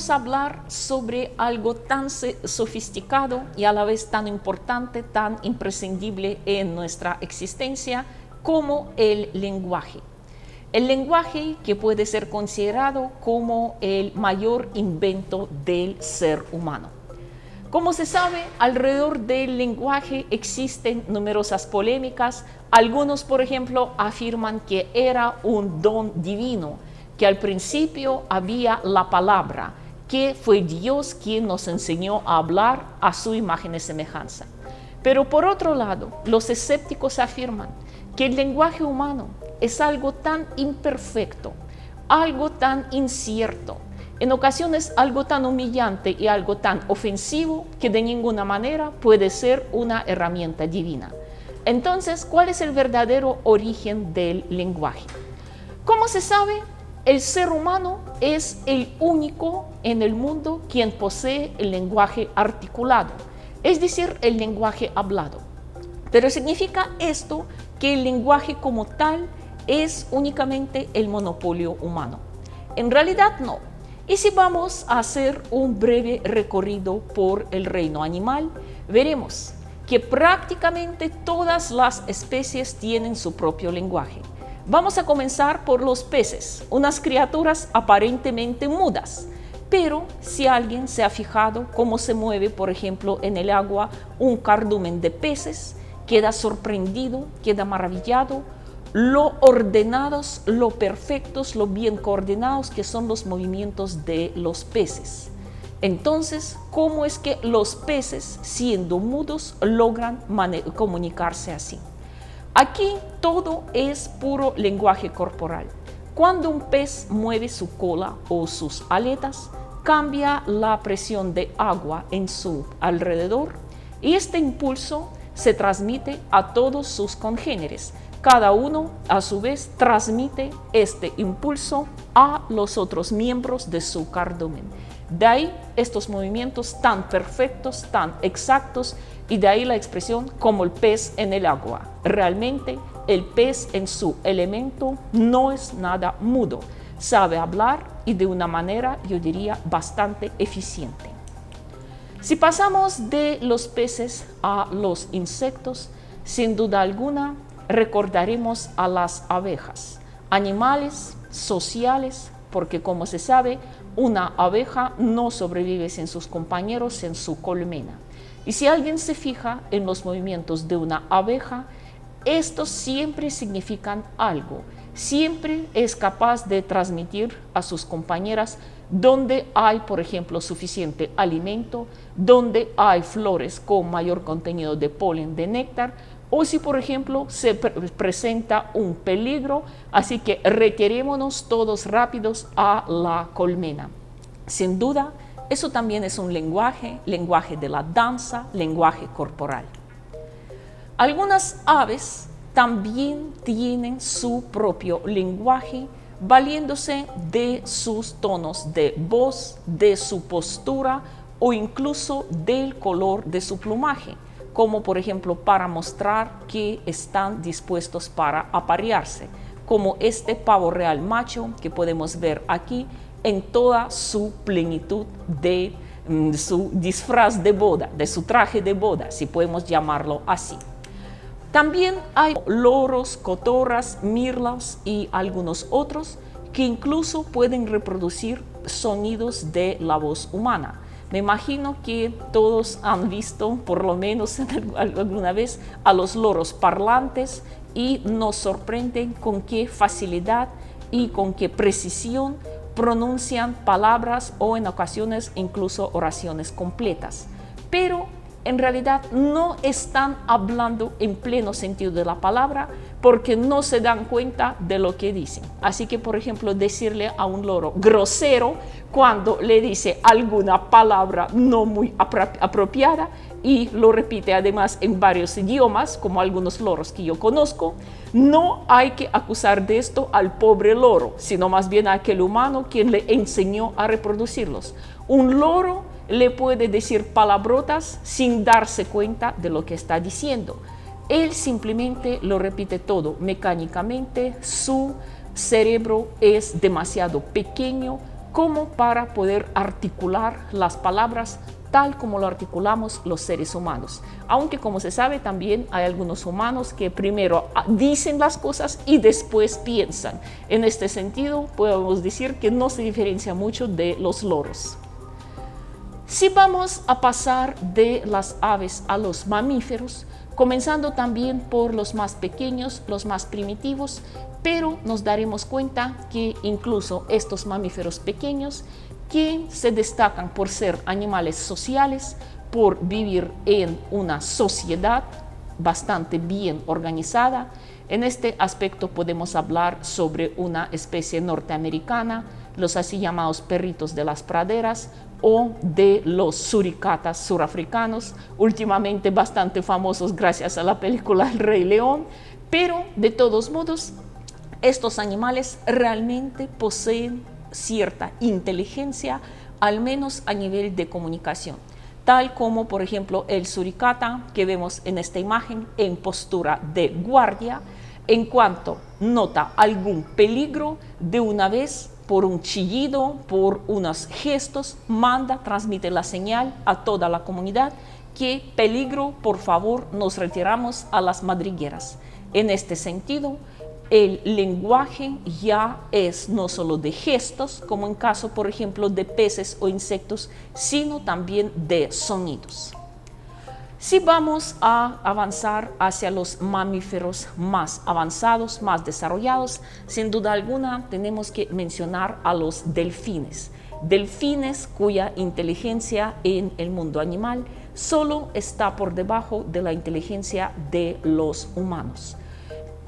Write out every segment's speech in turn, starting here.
vamos a hablar sobre algo tan sofisticado y a la vez tan importante, tan imprescindible en nuestra existencia como el lenguaje. El lenguaje que puede ser considerado como el mayor invento del ser humano. Como se sabe, alrededor del lenguaje existen numerosas polémicas. Algunos, por ejemplo, afirman que era un don divino, que al principio había la palabra, que fue Dios quien nos enseñó a hablar a su imagen y semejanza. Pero por otro lado, los escépticos afirman que el lenguaje humano es algo tan imperfecto, algo tan incierto, en ocasiones algo tan humillante y algo tan ofensivo que de ninguna manera puede ser una herramienta divina. Entonces, ¿cuál es el verdadero origen del lenguaje? Como se sabe, el ser humano es el único en el mundo quien posee el lenguaje articulado, es decir, el lenguaje hablado. Pero ¿significa esto que el lenguaje como tal es únicamente el monopolio humano? En realidad no. Y si vamos a hacer un breve recorrido por el reino animal, veremos que prácticamente todas las especies tienen su propio lenguaje. Vamos a comenzar por los peces, unas criaturas aparentemente mudas. Pero si alguien se ha fijado cómo se mueve, por ejemplo, en el agua un cardumen de peces, queda sorprendido, queda maravillado, lo ordenados, lo perfectos, lo bien coordinados que son los movimientos de los peces. Entonces, ¿cómo es que los peces, siendo mudos, logran comunicarse así? Aquí todo es puro lenguaje corporal. Cuando un pez mueve su cola o sus aletas, cambia la presión de agua en su alrededor y este impulso se transmite a todos sus congéneres. Cada uno, a su vez, transmite este impulso a los otros miembros de su cardumen. De ahí estos movimientos tan perfectos, tan exactos, y de ahí la expresión como el pez en el agua. Realmente el pez en su elemento no es nada mudo, sabe hablar y de una manera, yo diría, bastante eficiente. Si pasamos de los peces a los insectos, sin duda alguna recordaremos a las abejas, animales sociales, porque como se sabe, una abeja no sobrevive sin sus compañeros en su colmena. Y si alguien se fija en los movimientos de una abeja, estos siempre significan algo. Siempre es capaz de transmitir a sus compañeras donde hay, por ejemplo, suficiente alimento, donde hay flores con mayor contenido de polen, de néctar, o si, por ejemplo, se presenta un peligro, así que retirémonos todos rápidos a la colmena. Sin duda, eso también es un lenguaje de la danza, lenguaje corporal. Algunas aves también tienen su propio lenguaje, valiéndose de sus tonos de voz, de su postura o incluso del color de su plumaje, como por ejemplo para mostrar que están dispuestos para aparearse, como este pavo real macho que podemos ver aquí en toda su plenitud de su disfraz de boda, de su traje de boda, si podemos llamarlo así. También hay loros, cotorras, mirlas y algunos otros que incluso pueden reproducir sonidos de la voz humana. Me imagino que todos han visto, por lo menos alguna vez, a los loros parlantes y nos sorprenden con qué facilidad y con qué precisión pronuncian palabras o en ocasiones incluso oraciones completas. Pero en realidad no están hablando en pleno sentido de la palabra porque no se dan cuenta de lo que dicen. Así que, por ejemplo, decirle a un loro grosero cuando le dice alguna palabra no muy apropiada y lo repite además en varios idiomas, como algunos loros que yo conozco, no hay que acusar de esto al pobre loro, sino más bien a aquel humano quien le enseñó a reproducirlos. Un loro le puede decir palabrotas sin darse cuenta de lo que está diciendo. Él simplemente lo repite todo mecánicamente, su cerebro es demasiado pequeño como para poder articular las palabras tal como lo articulamos los seres humanos. Aunque, como se sabe, también hay algunos humanos que primero dicen las cosas y después piensan. En este sentido, podemos decir que no se diferencia mucho de los loros. Si vamos a pasar de las aves a los mamíferos, comenzando también por los más pequeños, los más primitivos, pero nos daremos cuenta que incluso estos mamíferos pequeños, que se destacan por ser animales sociales, por vivir en una sociedad bastante bien organizada. En este aspecto podemos hablar sobre una especie norteamericana, los así llamados perritos de las praderas, o de los suricatas surafricanos, últimamente bastante famosos gracias a la película El Rey León, pero de todos modos, estos animales realmente poseen cierta inteligencia, al menos a nivel de comunicación, tal como por ejemplo el suricata que vemos en esta imagen en postura de guardia. En cuanto nota algún peligro, de una vez, por un chillido, por unos gestos, transmite la señal a toda la comunidad que peligro, por favor, nos retiramos a las madrigueras. En este sentido, el lenguaje ya es no solo de gestos, como en caso, por ejemplo, de peces o insectos, sino también de sonidos. Si vamos a avanzar hacia los mamíferos más avanzados, más desarrollados, sin duda alguna tenemos que mencionar a los delfines. Delfines cuya inteligencia en el mundo animal solo está por debajo de la inteligencia de los humanos.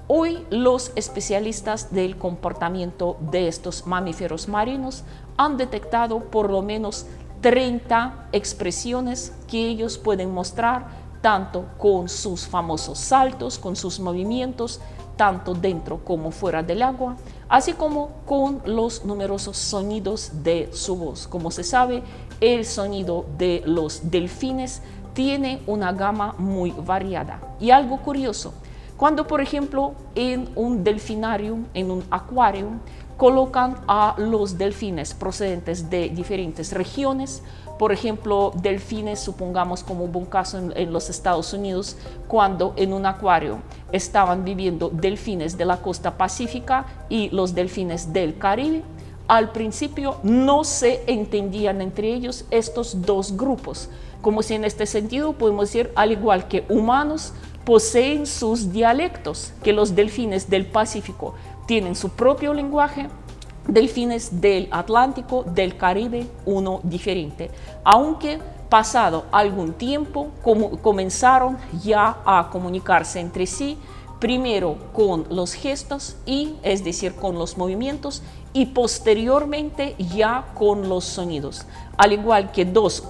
Hoy los especialistas del comportamiento de estos mamíferos marinos han detectado por lo menos 30 expresiones que ellos pueden mostrar, tanto con sus famosos saltos, con sus movimientos, tanto dentro como fuera del agua, así como con los numerosos sonidos de su voz. Como se sabe, el sonido de los delfines tiene una gama muy variada. Y algo curioso, cuando por ejemplo en un delfinarium, en un acuario, colocan a los delfines procedentes de diferentes regiones, por ejemplo, delfines, supongamos como un buen caso en los Estados Unidos, cuando en un acuario estaban viviendo delfines de la costa pacífica y los delfines del Caribe, al principio no se entendían entre ellos estos dos grupos, como si en este sentido podemos decir, al igual que humanos, poseen sus dialectos, que los delfines del Pacífico tienen su propio lenguaje, delfines del Atlántico, del Caribe, uno diferente. Aunque pasado algún tiempo comenzaron ya a comunicarse entre sí, primero con los gestos, es decir, con los movimientos, y posteriormente ya con los sonidos. Al igual que dos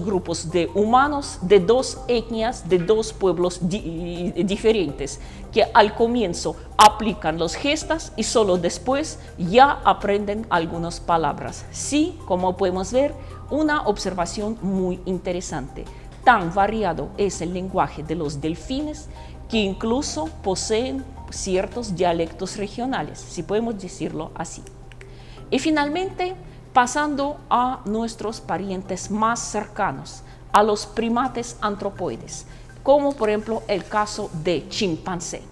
grupos de humanos, de dos etnias, de dos pueblos diferentes, que al comienzo aplican los gestos y solo después ya aprenden algunas palabras. Sí, como podemos ver, una observación muy interesante. Tan variado es el lenguaje de los delfines que incluso poseen ciertos dialectos regionales, si podemos decirlo así. Y finalmente, pasando a nuestros parientes más cercanos, a los primates antropoides, como por ejemplo el caso de chimpancé.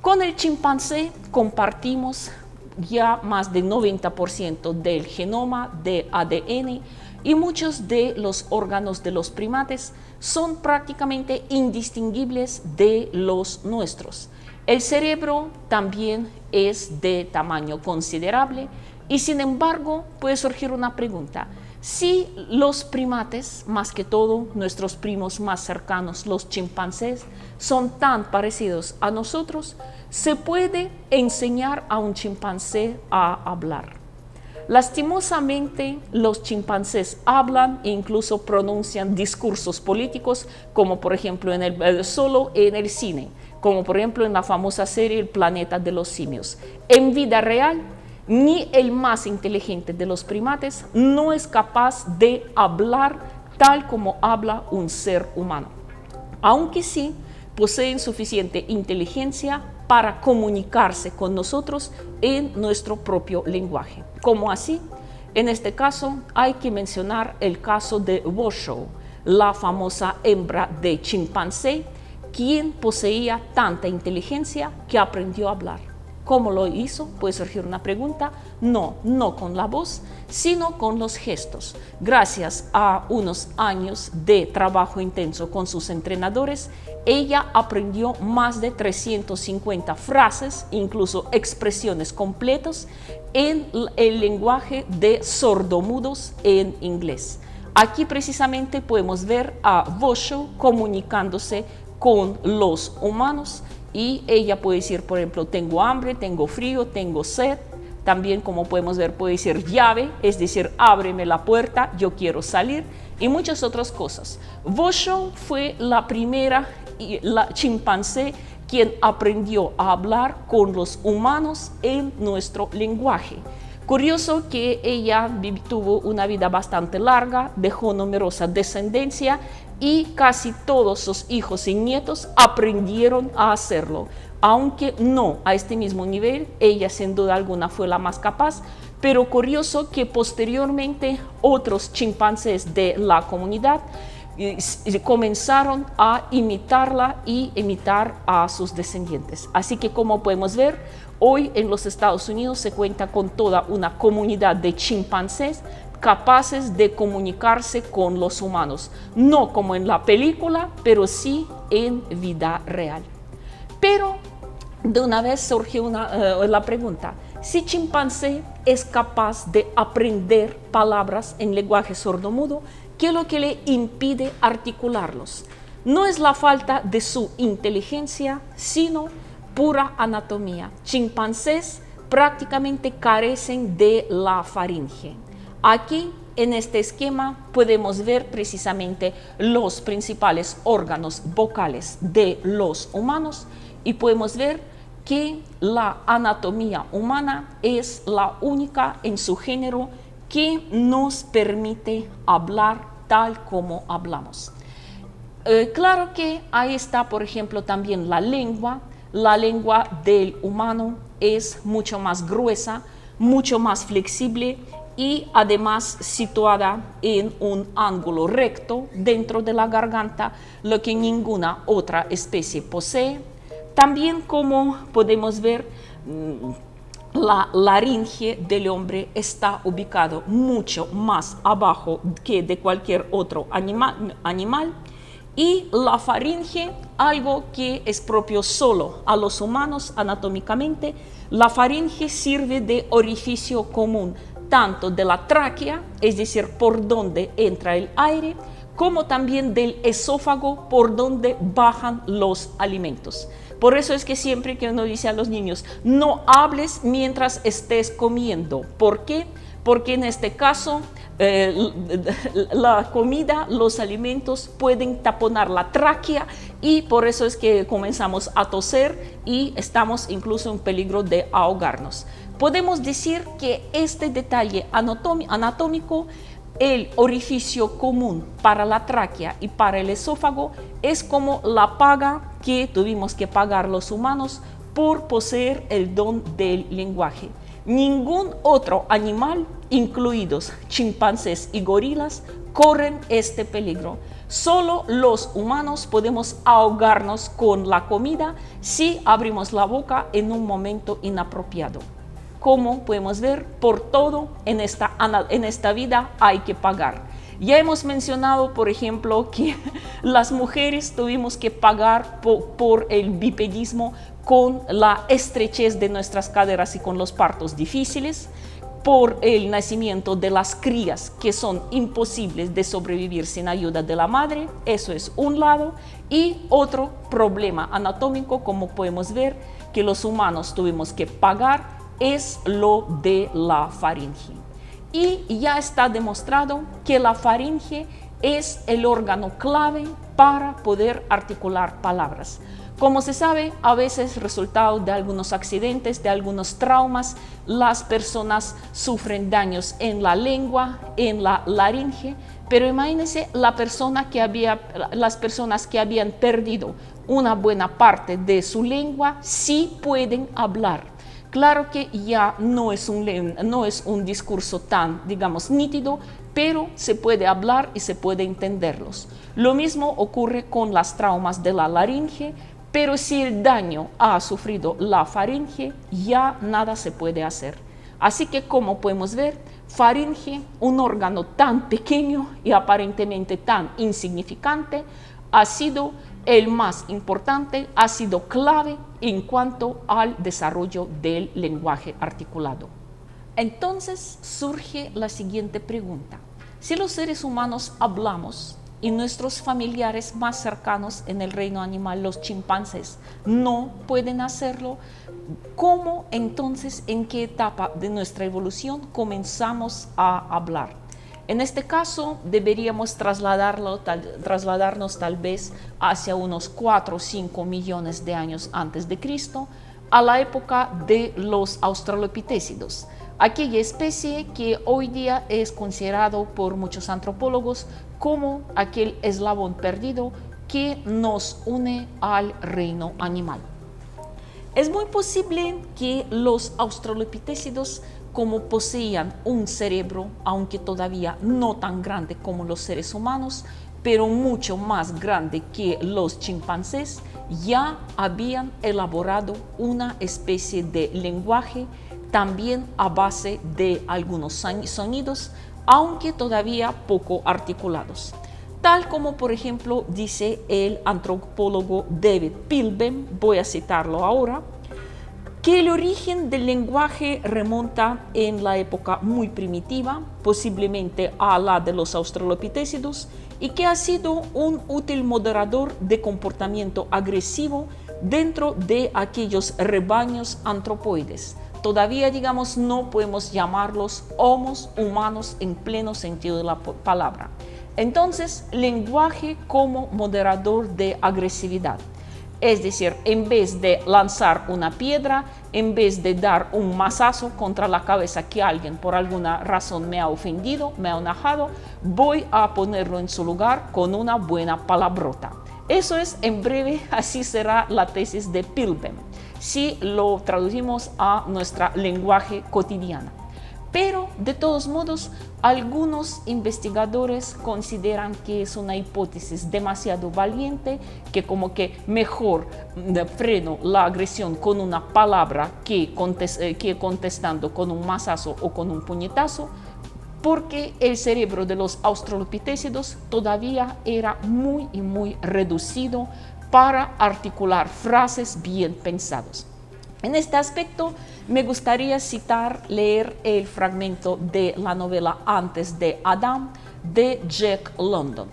Con el chimpancé compartimos ya más del 90% del genoma de ADN y muchos de los órganos de los primates son prácticamente indistinguibles de los nuestros. El cerebro también es de tamaño considerable y sin embargo puede surgir una pregunta. Si los primates, más que todo nuestros primos más cercanos, los chimpancés, son tan parecidos a nosotros, ¿se puede enseñar a un chimpancé a hablar? Lastimosamente, los chimpancés hablan e incluso pronuncian discursos políticos, como por ejemplo solo en el cine, como por ejemplo en la famosa serie El planeta de los simios. En vida real, ni el más inteligente de los primates no es capaz de hablar tal como habla un ser humano, aunque sí poseen suficiente inteligencia para comunicarse con nosotros en nuestro propio lenguaje. ¿Cómo así? En este caso hay que mencionar el caso de Woshow, la famosa hembra de chimpancé, quien poseía tanta inteligencia que aprendió a hablar. ¿Cómo lo hizo? Puede surgir una pregunta. No con la voz, sino con los gestos. Gracias a unos años de trabajo intenso con sus entrenadores, ella aprendió más de 350 frases, incluso expresiones completas, en el lenguaje de sordomudos en inglés. Aquí precisamente podemos ver a Woshow comunicándose con los humanos y ella puede decir, por ejemplo, tengo hambre, tengo frío, tengo sed. También, como podemos ver, puede decir llave, es decir, ábreme la puerta, yo quiero salir, y muchas otras cosas. Woshow fue la primera chimpancé quien aprendió a hablar con los humanos en nuestro lenguaje. Curioso que ella tuvo una vida bastante larga, dejó numerosa descendencia y casi todos sus hijos y nietos aprendieron a hacerlo. Aunque no a este mismo nivel, ella sin duda alguna fue la más capaz, pero curioso que posteriormente otros chimpancés de la comunidad comenzaron a imitarla y imitar a sus descendientes. Así que, como podemos ver, hoy en los Estados Unidos se cuenta con toda una comunidad de chimpancés capaces de comunicarse con los humanos, no como en la película, pero sí en vida real. Pero de una vez surgió la pregunta: si chimpancé es capaz de aprender palabras en lenguaje sordomudo, ¿qué es lo que le impide articularlos? No es la falta de su inteligencia, sino pura anatomía. Chimpancés prácticamente carecen de la faringe. Aquí, en este esquema, podemos ver precisamente los principales órganos vocales de los humanos y podemos ver que la anatomía humana es la única en su género que nos permite hablar tal como hablamos. Claro que ahí está, por ejemplo, también la lengua. La lengua del humano es mucho más gruesa, mucho más flexible y además situada en un ángulo recto dentro de la garganta, lo que ninguna otra especie posee. También, como podemos ver, la laringe del hombre está ubicado mucho más abajo que de cualquier otro animal. Y la faringe, algo que es propio solo a los humanos anatómicamente, la faringe sirve de orificio común tanto de la tráquea, es decir, por donde entra el aire, como también del esófago, por donde bajan los alimentos. Por eso es que siempre que uno dice a los niños, no hables mientras estés comiendo. ¿Por qué? Porque en este caso la comida, los alimentos pueden taponar la tráquea y por eso es que comenzamos a toser y estamos incluso en peligro de ahogarnos. Podemos decir que este detalle anatómico, el orificio común para la tráquea y para el esófago, es como la paga que tuvimos que pagar los humanos por poseer el don del lenguaje. Ningún otro animal, incluidos chimpancés y gorilas, corren este peligro. Solo los humanos podemos ahogarnos con la comida si abrimos la boca en un momento inapropiado. Como podemos ver, por todo en esta vida hay que pagar. Ya hemos mencionado, por ejemplo, que las mujeres tuvimos que pagar por el bipedismo con la estrechez de nuestras caderas y con los partos difíciles, por el nacimiento de las crías que son imposibles de sobrevivir sin ayuda de la madre. Eso es un lado. Y otro problema anatómico, como podemos ver, que los humanos tuvimos que pagar, es lo de la faringe. Y ya está demostrado que la faringe es el órgano clave para poder articular palabras. Como se sabe, a veces resultado de algunos accidentes, de algunos traumas, las personas sufren daños en la lengua, en la laringe, pero imagínense las personas que habían perdido una buena parte de su lengua sí pueden hablar. Claro que ya no es un discurso tan, digamos, nítido, pero se puede hablar y se puede entenderlos. Lo mismo ocurre con las traumas de la laringe, pero si el daño ha sufrido la faringe, ya nada se puede hacer. Así que, como podemos ver, faringe, un órgano tan pequeño y aparentemente tan insignificante, ha sido el más importante, ha sido clave en cuanto al desarrollo del lenguaje articulado. Entonces surge la siguiente pregunta. Si los seres humanos hablamos y nuestros familiares más cercanos en el reino animal, los chimpancés, no pueden hacerlo, ¿cómo entonces, en qué etapa de nuestra evolución comenzamos a hablar? En este caso deberíamos trasladarnos tal vez hacia unos 4 o 5 millones de años antes de Cristo, a la época de los australopitécidos, aquella especie que hoy día es considerado por muchos antropólogos como aquel eslabón perdido que nos une al reino animal. Es muy posible que los australopitécidos, como poseían un cerebro, aunque todavía no tan grande como los seres humanos, pero mucho más grande que los chimpancés, ya habían elaborado una especie de lenguaje también a base de algunos sonidos, aunque todavía poco articulados. Tal como, por ejemplo, dice el antropólogo David Pilbeam, voy a citarlo ahora, que el origen del lenguaje remonta en la época muy primitiva, posiblemente a la de los australopitécidos, y que ha sido un útil moderador de comportamiento agresivo dentro de aquellos rebaños antropoides. Todavía, digamos, no podemos llamarlos homos, humanos en pleno sentido de la palabra. Entonces, lenguaje como moderador de agresividad. Es decir, en vez de lanzar una piedra, en vez de dar un mazazo contra la cabeza que alguien por alguna razón me ha ofendido, me ha enojado, voy a ponerlo en su lugar con una buena palabrota. Eso es, en breve, así será la tesis de Pilbeam, si lo traducimos a nuestro lenguaje cotidiano. Pero, de todos modos, algunos investigadores consideran que es una hipótesis demasiado valiente, que como que mejor freno la agresión con una palabra que contestando con un mazazo o con un puñetazo, porque el cerebro de los australopitécidos todavía era muy reducido para articular frases bien pensadas. En este aspecto, me gustaría leer el fragmento de la novela Antes de Adán de Jack London.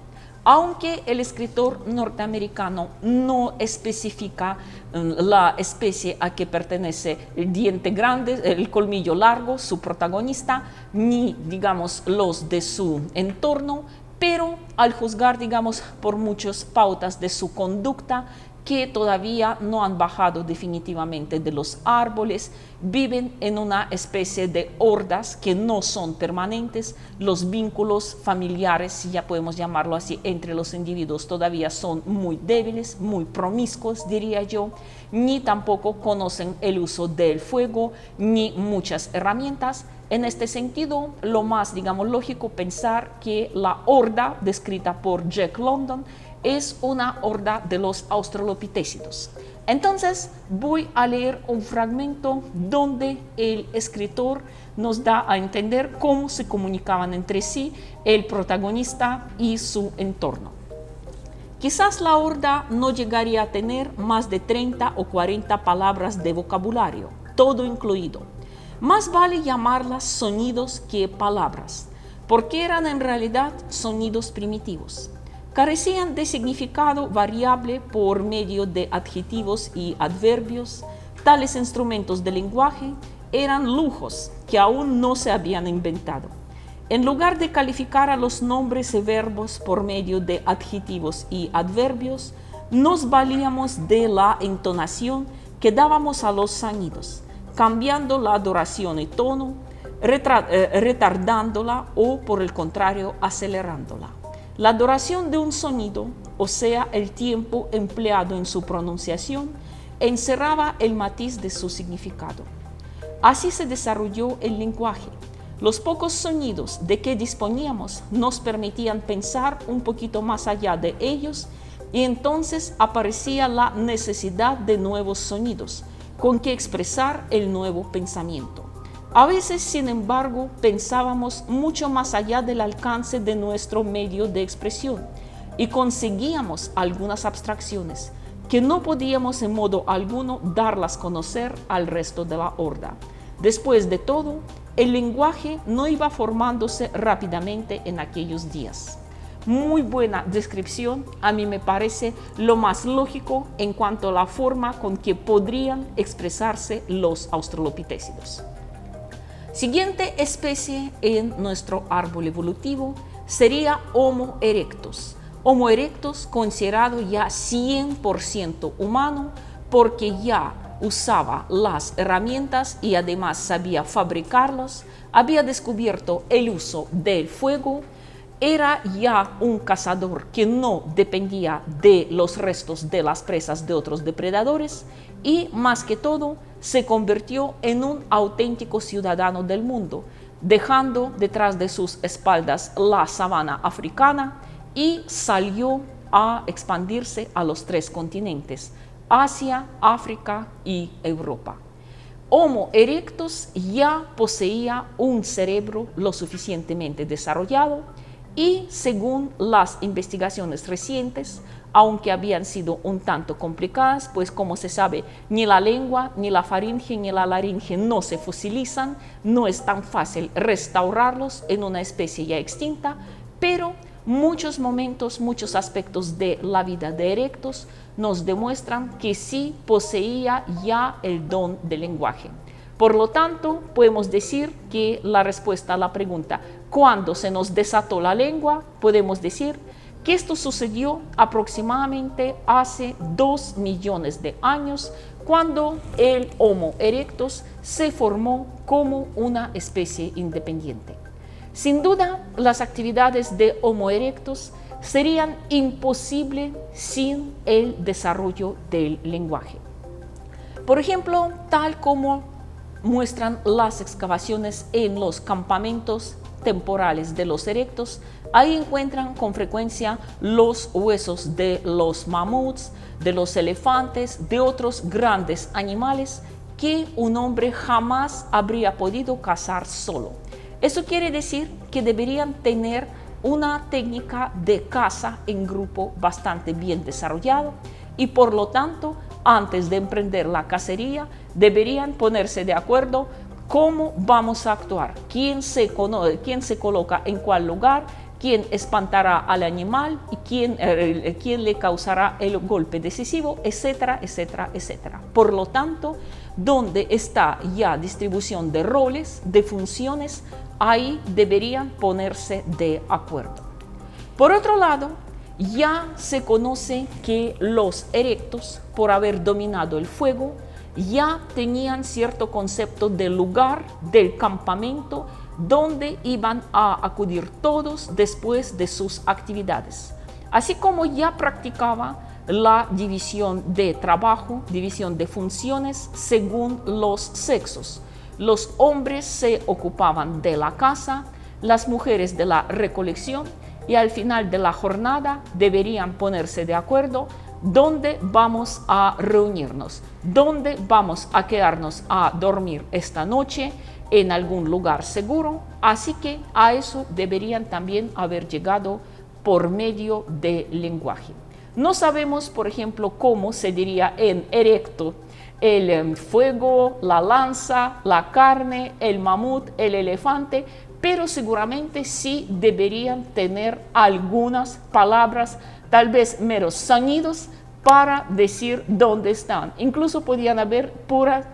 Aunque el escritor norteamericano no especifica la especie a que pertenece el diente grande, el colmillo largo, su protagonista, ni, digamos, los de su entorno, pero al juzgar, digamos, por muchas pautas de su conducta, que todavía no han bajado definitivamente de los árboles, viven en una especie de hordas que no son permanentes, los vínculos familiares, si ya podemos llamarlo así, entre los individuos todavía son muy débiles, muy promiscuos, diría yo, ni tampoco conocen el uso del fuego, ni muchas herramientas. En este sentido, lo más, digamos, lógico pensar que la horda descrita por Jack London es una horda de los australopitécidos. Entonces voy a leer un fragmento donde el escritor nos da a entender cómo se comunicaban entre sí el protagonista y su entorno. Quizás la horda no llegaría a tener más de 30 o 40 palabras de vocabulario, todo incluido. Más vale llamarlas sonidos que palabras, porque eran en realidad sonidos primitivos. Carecían de significado variable por medio de adjetivos y adverbios. Tales instrumentos de lenguaje eran lujos que aún no se habían inventado. En lugar de calificar a los nombres y verbos por medio de adjetivos y adverbios, nos valíamos de la entonación que dábamos a los sonidos, cambiando la duración y tono, retardándola o, por el contrario, acelerándola. La duración de un sonido, o sea, el tiempo empleado en su pronunciación, encerraba el matiz de su significado. Así se desarrolló el lenguaje. Los pocos sonidos de que disponíamos nos permitían pensar un poquito más allá de ellos, y entonces aparecía la necesidad de nuevos sonidos con que expresar el nuevo pensamiento. A veces, sin embargo, pensábamos mucho más allá del alcance de nuestro medio de expresión y conseguíamos algunas abstracciones que no podíamos en modo alguno darlas a conocer al resto de la horda. Después de todo, el lenguaje no iba formándose rápidamente en aquellos días. Muy buena descripción, a mí me parece lo más lógico en cuanto a la forma con que podrían expresarse los australopitecidos. Siguiente especie en nuestro árbol evolutivo sería Homo erectus. Homo erectus considerado ya 100% humano porque ya usaba las herramientas y además sabía fabricarlos, había descubierto el uso del fuego, era ya un cazador que no dependía de los restos de las presas de otros depredadores y, más que todo, se convirtió en un auténtico ciudadano del mundo, dejando detrás de sus espaldas la sabana africana y salió a expandirse a los 3 continentes, Asia, África y Europa. Homo erectus ya poseía un cerebro lo suficientemente desarrollado y, según las investigaciones recientes, aunque habían sido un tanto complicadas, pues como se sabe, ni la lengua, ni la faringe, ni la laringe no se fosilizan, no es tan fácil restaurarlos en una especie ya extinta, pero muchos momentos, muchos aspectos de la vida de Erectus nos demuestran que sí poseía ya el don del lenguaje. Por lo tanto, podemos decir que la respuesta a la pregunta ¿cuándo se nos desató la lengua? Podemos decir que esto sucedió aproximadamente hace 2 millones de años, cuando el Homo erectus se formó como una especie independiente. Sin duda, las actividades de Homo erectus serían imposibles sin el desarrollo del lenguaje. Por ejemplo, tal como muestran las excavaciones en los campamentos temporales de los erectos, ahí encuentran con frecuencia los huesos de los mamuts, de los elefantes, de otros grandes animales que un hombre jamás habría podido cazar solo. Eso quiere decir que deberían tener una técnica de caza en grupo bastante bien desarrollada y, por lo tanto, antes de emprender la cacería, deberían ponerse de acuerdo cómo vamos a actuar, quién se coloca en cuál lugar, quién espantará al animal y quién le causará el golpe decisivo, etcétera, etcétera, etcétera. Por lo tanto, donde está ya distribución de roles, de funciones, ahí deberían ponerse de acuerdo. Por otro lado, ya se conoce que los erectos, por haber dominado el fuego, ya tenían cierto concepto del lugar, del campamento, donde iban a acudir todos después de sus actividades. Así como ya practicaba la división de trabajo, división de funciones según los sexos. Los hombres se ocupaban de la caza, las mujeres de la recolección, y al final de la jornada deberían ponerse de acuerdo dónde vamos a reunirnos, dónde vamos a quedarnos a dormir esta noche, en algún lugar seguro. Así que a eso deberían también haber llegado por medio del lenguaje. No sabemos, por ejemplo, cómo se diría en erecto el fuego, la lanza, la carne, el mamut, el elefante, pero seguramente sí deberían tener algunas palabras, tal vez meros sonidos, para decir dónde están. Incluso podían haber pura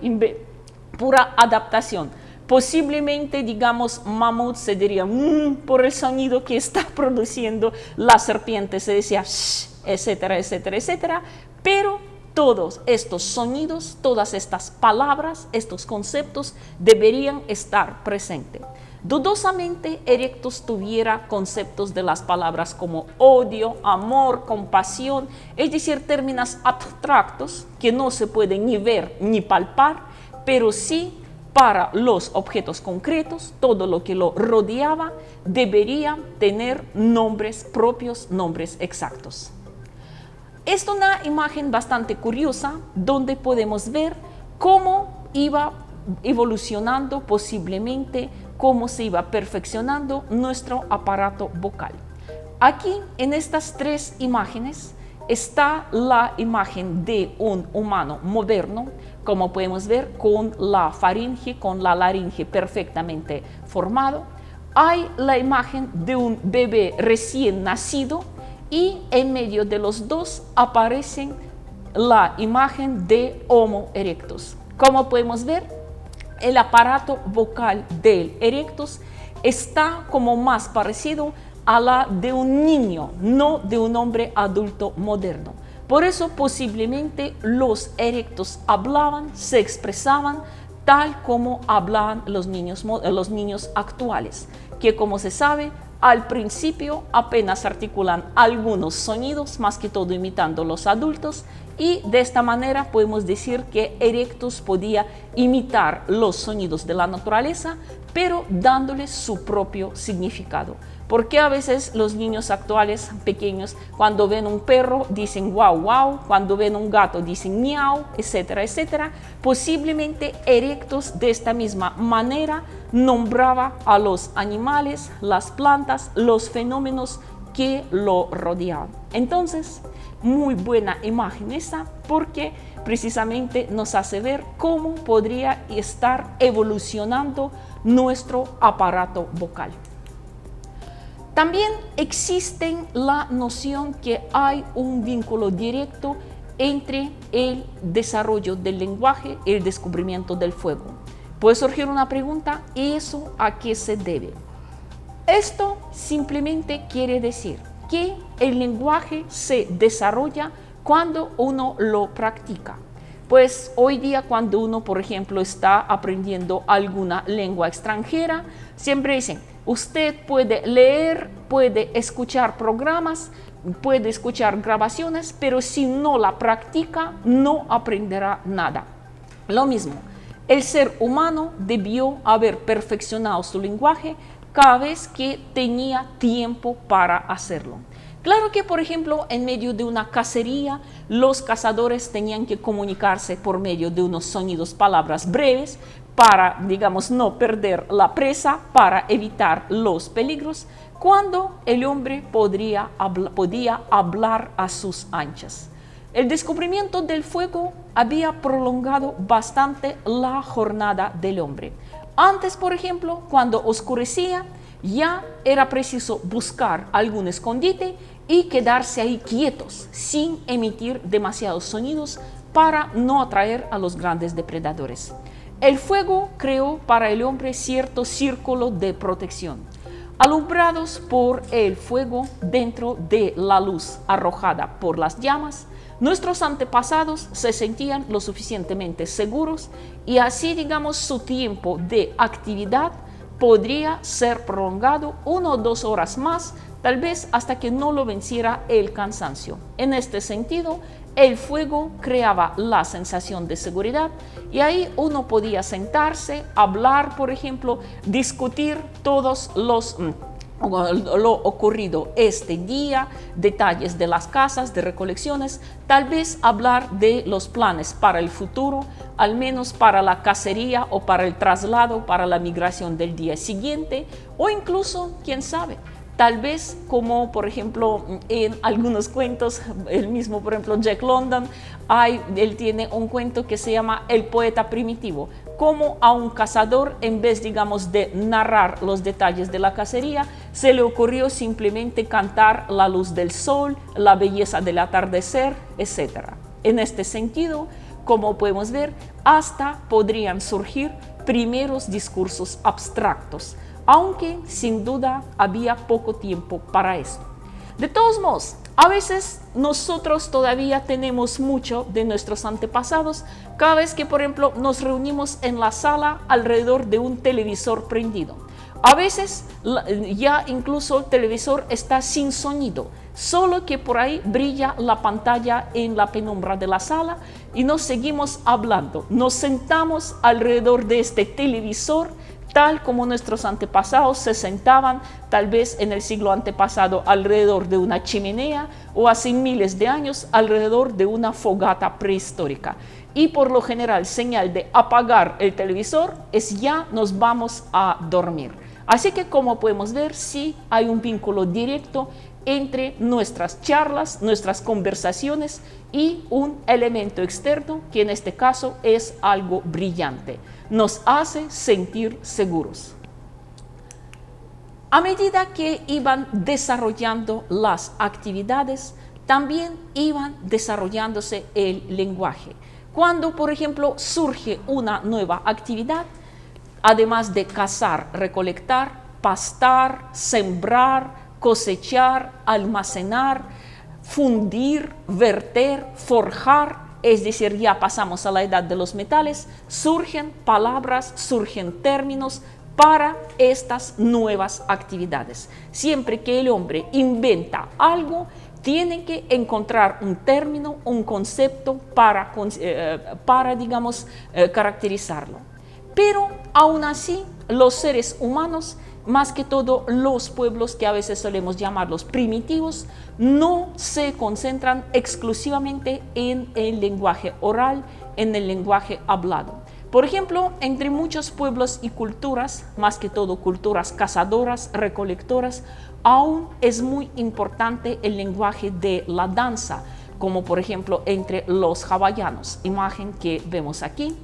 adaptación. Posiblemente, digamos, mamut se diría por el sonido que está produciendo la serpiente, se decía shh, etcétera, etcétera, etcétera, pero todos estos sonidos, todas estas palabras, estos conceptos deberían estar presentes. Dudosamente Erectus tuviera conceptos de las palabras como odio, amor, compasión, es decir, términos abstractos que no se pueden ni ver ni palpar, pero sí para los objetos concretos, todo lo que lo rodeaba debería tener nombres propios, nombres exactos. Es una imagen bastante curiosa donde podemos ver cómo iba evolucionando posiblemente, cómo se iba perfeccionando nuestro aparato vocal. Aquí en estas tres imágenes está la imagen de un humano moderno, como podemos ver, con la faringe, con la laringe perfectamente formado. Hay la imagen de un bebé recién nacido y en medio de los dos aparecen la imagen de Homo erectus. Como podemos ver, el aparato vocal del erectus está como más parecido a la de un niño, no de un hombre adulto moderno. Por eso posiblemente los erectus hablaban, se expresaban tal como hablaban los niños actuales, que como se sabe, al principio apenas articulan algunos sonidos, más que todo imitando los adultos, y de esta manera podemos decir que erectus podía imitar los sonidos de la naturaleza, pero dándoles su propio significado. Porque a veces los niños actuales pequeños, cuando ven un perro, dicen wow, wow, cuando ven un gato, dicen miau, etcétera, etcétera. Posiblemente erectus de esta misma manera nombraba a los animales, las plantas, los fenómenos que lo rodeaban. Entonces, muy buena imagen esa, porque precisamente nos hace ver cómo podría estar evolucionando nuestro aparato vocal. También existe la noción que hay un vínculo directo entre el desarrollo del lenguaje y el descubrimiento del fuego. Puede surgir una pregunta: ¿y eso a qué se debe? Esto simplemente quiere decir que el lenguaje se desarrolla cuando uno lo practica. Pues hoy día cuando uno, por ejemplo, está aprendiendo alguna lengua extranjera, siempre dicen: usted puede leer, puede escuchar programas, puede escuchar grabaciones, pero si no la practica, no aprenderá nada. Lo mismo, el ser humano debió haber perfeccionado su lenguaje cada vez que tenía tiempo para hacerlo. Claro que, por ejemplo, en medio de una cacería, los cazadores tenían que comunicarse por medio de unos sonidos, palabras breves, para, digamos, no perder la presa, para evitar los peligros, cuando el hombre podía hablar a sus anchas. El descubrimiento del fuego había prolongado bastante la jornada del hombre. Antes, por ejemplo, cuando oscurecía, ya era preciso buscar algún escondite y quedarse ahí quietos, sin emitir demasiados sonidos para no atraer a los grandes depredadores. El fuego creó para el hombre cierto círculo de protección. Alumbrados por el fuego dentro de la luz arrojada por las llamas, nuestros antepasados se sentían lo suficientemente seguros y así, digamos, su tiempo de actividad podría ser prolongado 1 o 2 horas más, tal vez hasta que no lo venciera el cansancio. En este sentido, el fuego creaba la sensación de seguridad y ahí uno podía sentarse, hablar, por ejemplo, discutir todos lo ocurrido este día, detalles de las casas, de recolecciones, tal vez hablar de los planes para el futuro, al menos para la cacería o para el traslado, para la migración del día siguiente, o incluso, quién sabe, tal vez como por ejemplo en algunos cuentos, el mismo por ejemplo Jack London, él tiene un cuento que se llama El poeta primitivo, como a un cazador, en vez, digamos, de narrar los detalles de la cacería, se le ocurrió simplemente cantar la luz del sol, la belleza del atardecer, etc. En este sentido, como podemos ver, hasta podrían surgir primeros discursos abstractos, aunque sin duda había poco tiempo para esto. De todos modos, a veces nosotros todavía tenemos mucho de nuestros antepasados cada vez que, por ejemplo, nos reunimos en la sala alrededor de un televisor prendido. A veces ya incluso el televisor está sin sonido, solo que por ahí brilla la pantalla en la penumbra de la sala y nos seguimos hablando. Nos sentamos alrededor de este televisor, tal como nuestros antepasados se sentaban tal vez en el siglo antepasado alrededor de una chimenea o hace miles de años alrededor de una fogata prehistórica. Y por lo general, señal de apagar el televisor es ya nos vamos a dormir. Así que como podemos ver, sí hay un vínculo directo entre nuestras charlas, nuestras conversaciones y un elemento externo que en este caso es algo brillante. Nos hace sentir seguros. A medida que iban desarrollando las actividades, también iban desarrollándose el lenguaje. Cuando, por ejemplo, surge una nueva actividad, además de cazar, recolectar, pastar, sembrar, cosechar, almacenar, fundir, verter, forjar, es decir, ya pasamos a la edad de los metales, surgen palabras, surgen términos para estas nuevas actividades. Siempre que el hombre inventa algo, tiene que encontrar un término, un concepto para digamos, caracterizarlo. Pero aún así, los seres humanos, más que todo los pueblos que a veces solemos llamarlos primitivos, no se concentran exclusivamente en el lenguaje oral, en el lenguaje hablado. Por ejemplo, entre muchos pueblos y culturas, más que todo culturas cazadoras, recolectoras, aún es muy importante el lenguaje de la danza, como por ejemplo entre los hawaianos, imagen que vemos aquí.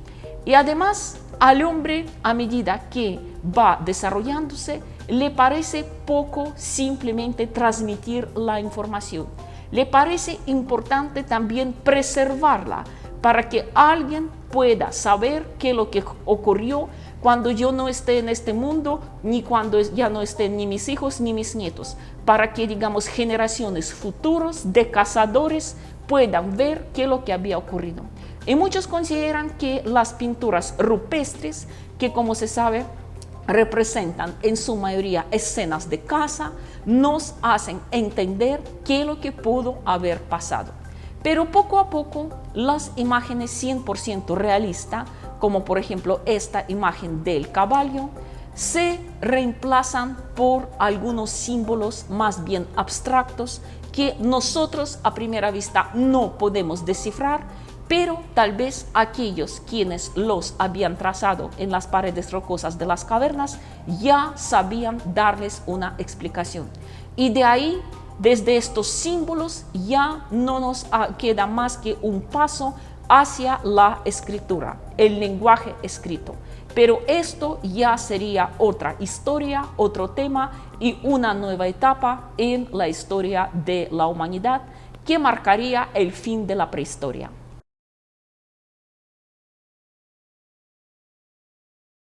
Y además, al hombre, a medida que va desarrollándose, le parece poco simplemente transmitir la información. Le parece importante también preservarla para que alguien pueda saber qué es lo que ocurrió cuando yo no esté en este mundo, ni cuando ya no estén ni mis hijos ni mis nietos, para que, digamos, generaciones futuras de cazadores puedan ver qué es lo que había ocurrido. Y muchos consideran que las pinturas rupestres, que como se sabe representan en su mayoría escenas de caza, nos hacen entender qué es lo que pudo haber pasado. Pero poco a poco las imágenes 100% realistas, como por ejemplo esta imagen del caballo, se reemplazan por algunos símbolos más bien abstractos que nosotros a primera vista no podemos descifrar, pero tal vez aquellos quienes los habían trazado en las paredes rocosas de las cavernas ya sabían darles una explicación. Y de ahí, desde estos símbolos, ya no nos queda más que un paso hacia la escritura, el lenguaje escrito. Pero esto ya sería otra historia, otro tema y una nueva etapa en la historia de la humanidad que marcaría el fin de la prehistoria.